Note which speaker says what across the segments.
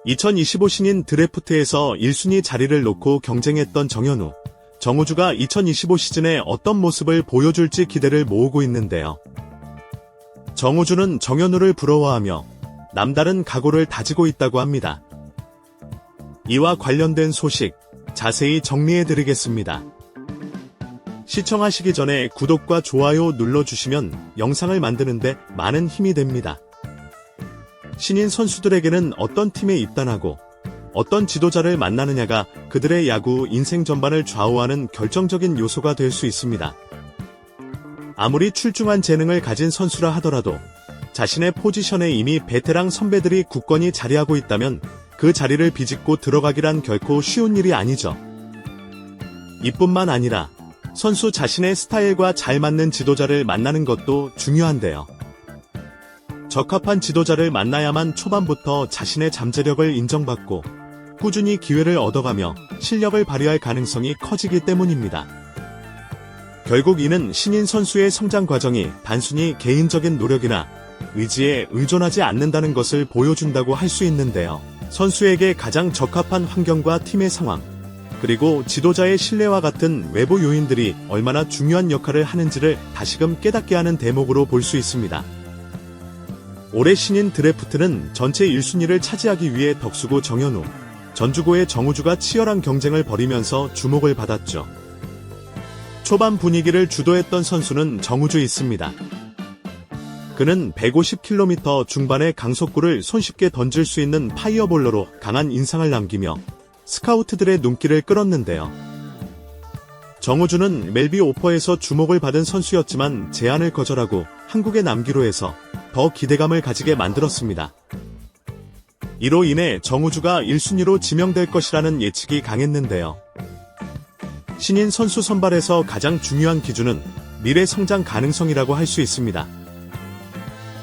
Speaker 1: 2025 신인 드래프트에서 1순위 자리를 놓고 경쟁했던 정현우, 정우주가 2025 시즌에 어떤 모습을 보여줄지 기대를 모으고 있는데요. 정우주는 정현우를 부러워하며 남다른 각오를 다지고 있다고 합니다. 이와 관련된 소식 자세히 정리해드리겠습니다. 시청하시기 전에 구독과 좋아요 눌러주시면 영상을 만드는데 많은 힘이 됩니다. 신인 선수들에게는 어떤 팀에 입단하고 어떤 지도자를 만나느냐가 그들의 야구 인생 전반을 좌우하는 결정적인 요소가 될 수 있습니다. 아무리 출중한 재능을 가진 선수라 하더라도 자신의 포지션에 이미 베테랑 선배들이 굳건히 자리하고 있다면 그 자리를 비집고 들어가기란 결코 쉬운 일이 아니죠. 이뿐만 아니라 선수 자신의 스타일과 잘 맞는 지도자를 만나는 것도 중요한데요. 적합한 지도자를 만나야만 초반부터 자신의 잠재력을 인정받고 꾸준히 기회를 얻어가며 실력을 발휘할 가능성이 커지기 때문입니다. 결국 이는 신인 선수의 성장 과정이 단순히 개인적인 노력이나 의지에 의존하지 않는다는 것을 보여준다고 할 수 있는데요. 선수에게 가장 적합한 환경과 팀의 상황, 그리고 지도자의 신뢰와 같은 외부 요인들이 얼마나 중요한 역할을 하는지를 다시금 깨닫게 하는 대목으로 볼 수 있습니다. 올해 신인 드래프트는 전체 1순위를 차지하기 위해 덕수고 정현우, 전주고의 정우주가 치열한 경쟁을 벌이면서 주목을 받았죠. 초반 분위기를 주도했던 선수는 정우주 있습니다. 그는 150km 중반의 강속구를 손쉽게 던질 수 있는 파이어볼러로 강한 인상을 남기며 스카우트들의 눈길을 끌었는데요. 정우주는 멜비 오퍼에서 주목을 받은 선수였지만 제안을 거절하고 한국에 남기로 해서 더 기대감을 가지게 만들었습니다. 이로 인해 정우주가 1순위로 지명될 것이라는 예측이 강했는데요. 신인 선수 선발에서 가장 중요한 기준은 미래 성장 가능성이라고 할 수 있습니다.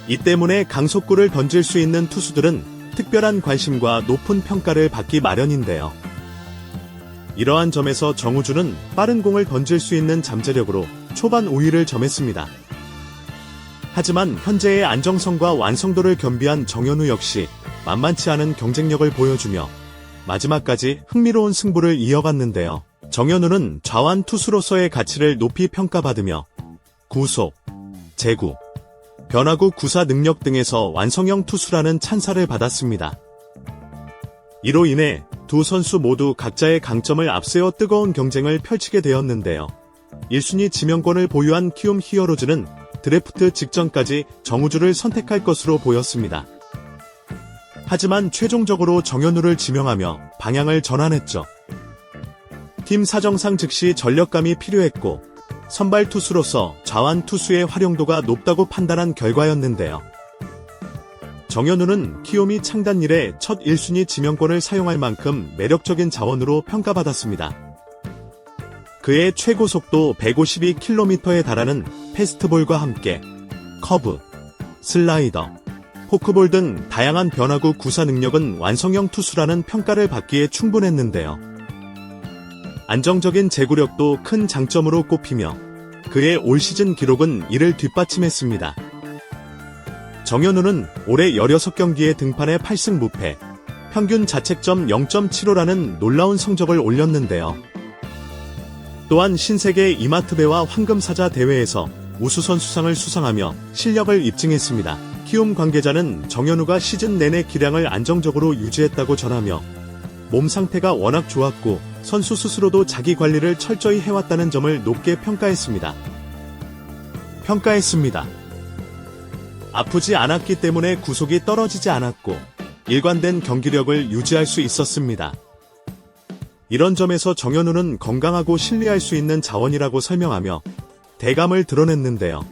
Speaker 1: 이 때문에 강속구를 던질 수 있는 투수들은 특별한 관심과 높은 평가를 받기 마련인데요. 이러한 점에서 정우주는 빠른 공을 던질 수 있는 잠재력으로 초반 우위를 점했습니다. 하지만 현재의 안정성과 완성도를 겸비한 정현우 역시 만만치 않은 경쟁력을 보여주며 마지막까지 흥미로운 승부를 이어갔는데요. 정현우는 좌완 투수로서의 가치를 높이 평가받으며 구속, 제구, 변화구 구사 능력 등에서 완성형 투수라는 찬사를 받았습니다. 이로 인해 두 선수 모두 각자의 강점을 앞세워 뜨거운 경쟁을 펼치게 되었는데요. 1순위 지명권을 보유한 키움 히어로즈는 드래프트 직전까지 정우주를 선택할 것으로 보였습니다. 하지만 최종적으로 정현우를 지명하며 방향을 전환했죠. 팀 사정상 즉시 전력감이 필요했고 선발 투수로서 좌완 투수의 활용도가 높다고 판단한 결과였는데요. 정현우는 키움이 창단 이래 첫 1순위 지명권을 사용할 만큼 매력적인 자원으로 평가받았습니다. 그의 최고 속도 152km에 달하는 패스트볼과 함께 커브, 슬라이더, 포크볼 등 다양한 변화구 구사 능력은 완성형 투수라는 평가를 받기에 충분했는데요. 안정적인 제구력도 큰 장점으로 꼽히며 그의 올 시즌 기록은 이를 뒷받침했습니다. 정현우는 올해 16경기에 등판해 8승 무패, 평균 자책점 0.75라는 놀라운 성적을 올렸는데요. 또한 신세계 이마트배와 황금사자 대회에서 우수선수상을 수상하며 실력을 입증했습니다. 키움 관계자는 정현우가 시즌 내내 기량을 안정적으로 유지했다고 전하며 몸 상태가 워낙 좋았고 선수 스스로도 자기 관리를 철저히 해왔다는 점을 높게 평가했습니다. 아프지 않았기 때문에 구속이 떨어지지 않았고 일관된 경기력을 유지할 수 있었습니다. 이런 점에서 정현우는 건강하고 신뢰할 수 있는 자원이라고 설명하며 대감을 드러냈는데요.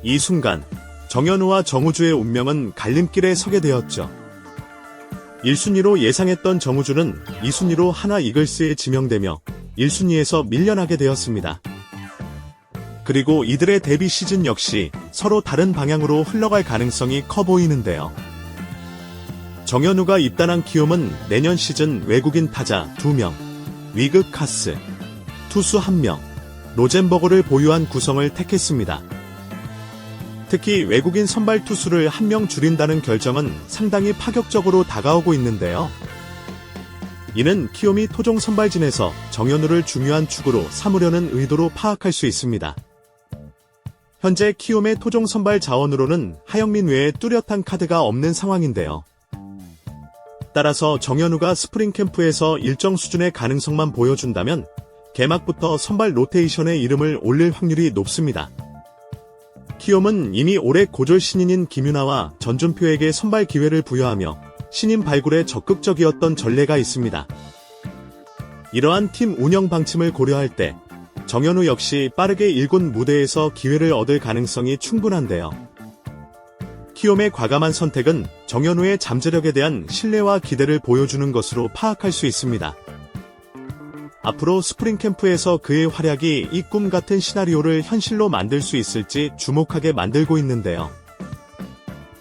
Speaker 1: 이 순간 정현우와 정우주의 운명은 갈림길에 서게 되었죠. 1순위로 예상했던 정우주는 2순위로 하나 이글스에 지명되며 1순위에서 밀려나게 되었습니다. 그리고 이들의 데뷔 시즌 역시 서로 다른 방향으로 흘러갈 가능성이 커 보이는데요. 정현우가 입단한 키움은 내년 시즌 외국인 타자 2명, 위그 카스, 투수 1명, 로젠버그를 보유한 구성을 택했습니다. 특히 외국인 선발 투수를 한 명 줄인다는 결정은 상당히 파격적으로 다가오고 있는데요. 이는 키움이 토종 선발진에서 정현우를 중요한 축으로 삼으려는 의도로 파악할 수 있습니다. 현재 키움의 토종 선발 자원으로는 하영민 외에 뚜렷한 카드가 없는 상황인데요. 따라서 정현우가 스프링 캠프에서 일정 수준의 가능성만 보여준다면 개막부터 선발 로테이션에 이름을 올릴 확률이 높습니다. 키움은 이미 올해 고졸 신인인 김윤아와 전준표에게 선발 기회를 부여하며 신인 발굴에 적극적이었던 전례가 있습니다. 이러한 팀 운영 방침을 고려할 때 정현우 역시 빠르게 1군 무대에서 기회를 얻을 가능성이 충분한데요. 키움의 과감한 선택은 정현우의 잠재력에 대한 신뢰와 기대를 보여주는 것으로 파악할 수 있습니다. 앞으로 스프링 캠프에서 그의 활약이 이 꿈 같은 시나리오를 현실로 만들 수 있을지 주목하게 만들고 있는데요.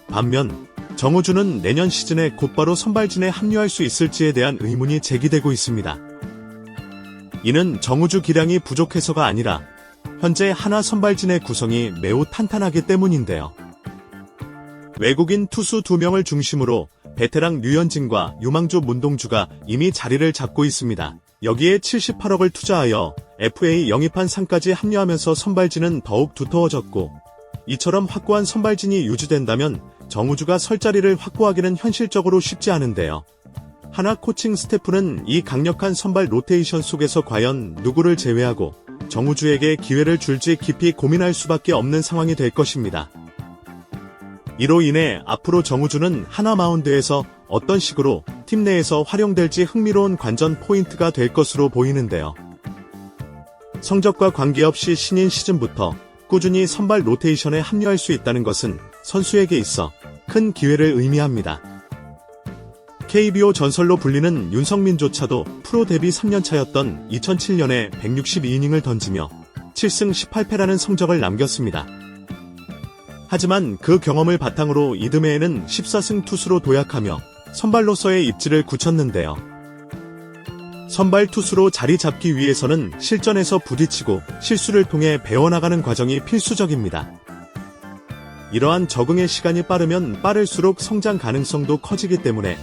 Speaker 1: 반면 정우주는 내년 시즌에 곧바로 선발진에 합류할 수 있을지에 대한 의문이 제기되고 있습니다. 이는 정우주 기량이 부족해서가 아니라 현재 하나 선발진의 구성이 매우 탄탄하기 때문인데요. 외국인 투수 2명을 중심으로 베테랑 류현진과 유망주 문동주가 이미 자리를 잡고 있습니다. 여기에 78억을 투자하여 FA 영입한 상까지 합류하면서 선발진은 더욱 두터워졌고, 이처럼 확고한 선발진이 유지된다면 정우주가 설 자리를 확보하기는 현실적으로 쉽지 않은데요. 하나 코칭 스태프는 이 강력한 선발 로테이션 속에서 과연 누구를 제외하고 정우주에게 기회를 줄지 깊이 고민할 수밖에 없는 상황이 될 것입니다. 이로 인해 앞으로 정우주는 하나 마운드에서 어떤 식으로 팀 내에서 활용될지 흥미로운 관전 포인트가 될 것으로 보이는데요. 성적과 관계없이 신인 시즌부터 꾸준히 선발 로테이션에 합류할 수 있다는 것은 선수에게 있어 큰 기회를 의미합니다. KBO 전설로 불리는 윤성민조차도 프로 데뷔 3년차였던 2007년에 162이닝을 던지며 7승 18패라는 성적을 남겼습니다. 하지만 그 경험을 바탕으로 이듬해에는 14승 투수로 도약하며 선발로서의 입지를 굳혔는데요. 선발 투수로 자리 잡기 위해서는 실전에서 부딪히고 실수를 통해 배워나가는 과정이 필수적입니다. 이러한 적응의 시간이 빠르면 빠를수록 성장 가능성도 커지기 때문에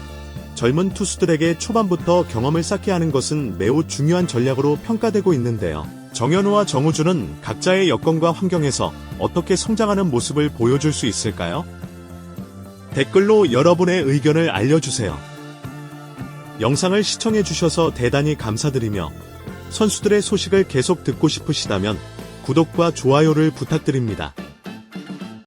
Speaker 1: 젊은 투수들에게 초반부터 경험을 쌓게 하는 것은 매우 중요한 전략으로 평가되고 있는데요. 정현우와 정우주는 각자의 여건과 환경에서 어떻게 성장하는 모습을 보여줄 수 있을까요? 댓글로 여러분의 의견을 알려주세요. 영상을 시청해주셔서 대단히 감사드리며 선수들의 소식을 계속 듣고 싶으시다면 구독과 좋아요를 부탁드립니다.